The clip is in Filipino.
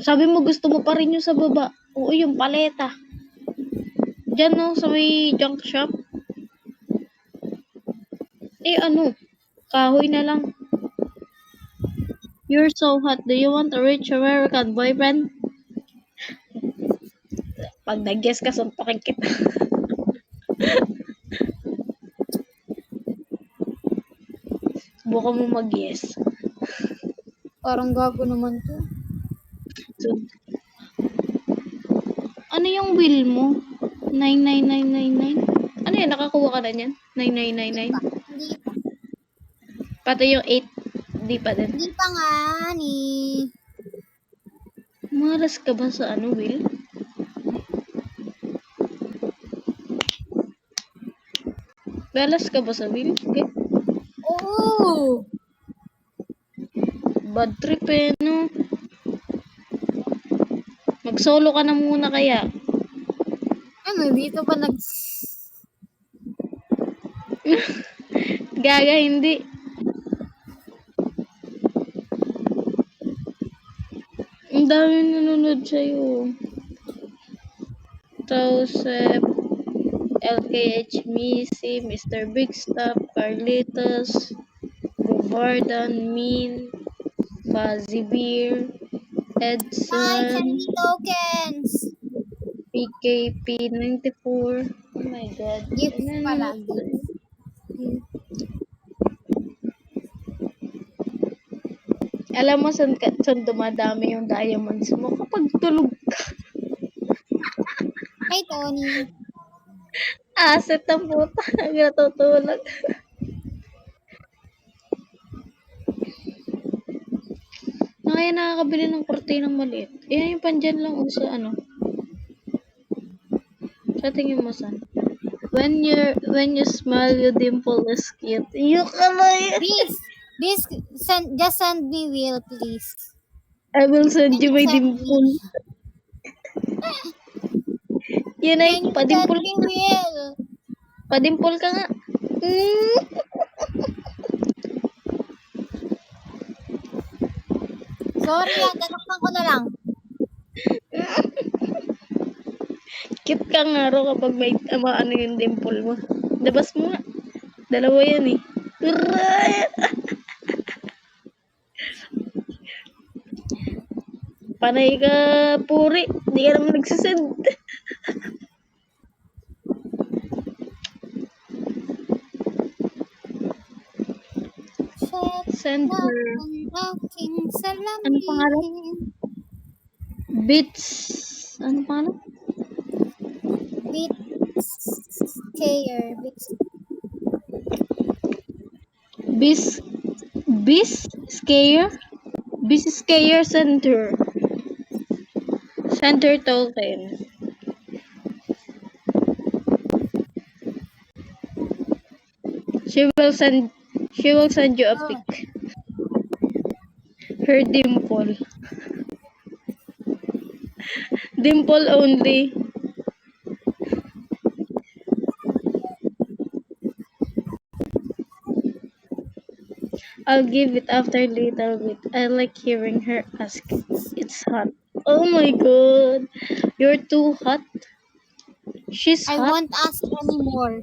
Sabi mo gusto mo pa rin yung sa baba. Oo, yung paleta. Diyan no, sa may junk shop. Ano? Kahoy na lang. You're so hot. Do you want a rich American boyfriend? Pag nag-guess ka, suntokin kita. Buka mo mag-guess. Parang gago naman to. So, ano yung will mo? 99999? Ano yan? Nakakuha ka na niyan? 9999? Hindi pa. Pati yung 8, di pa din. Hindi pa nga ni. Maras ka ba sa ano, Will? Malas ka ba sa Will? Okay. Oo. Bad trip no? Mag-solo ka na muna kaya. Ano, dito pa Gaga, hindi. Ang dami nanonood sa'yo. Tausep, LKH Missy, Mr. Big Stop, Carlitos, Govardan, Min, Fuzzy Beer, Nice, Edson, and tokens. PKP94. Oh my God. Gift pala. Alam mo saan dumadami yung diamonds mo kapag tulog ka. Hey, Tony. Asset ang puta. Natutulog. Kaya nakakabili ng kortinang maliit. Yan yung pandyan lang o sa ano. Sa tingin mo saan? When you smile, you dimple is cute. You kamay. Just send me Will, please. I will send you my dimple. Yun ay, padimpol. Send me Will. Padimpol ka nga. Sorry, tatakpan ko na lang. Cute ka nga ro kapag may ano yung dimple mo. Labas mo nga. Dalawa yan eh. Panay ka, puri. Di ka naman nagsasend. Send her. Ano pangalan? Beats. Ano pangalan? Beats Scare Center. Center token. She will send you a pic. Her dimple. Dimple only. I'll give it after a little bit. I like hearing her ask. It's hot. Oh my God. You're too hot. She's hot. I won't ask anymore.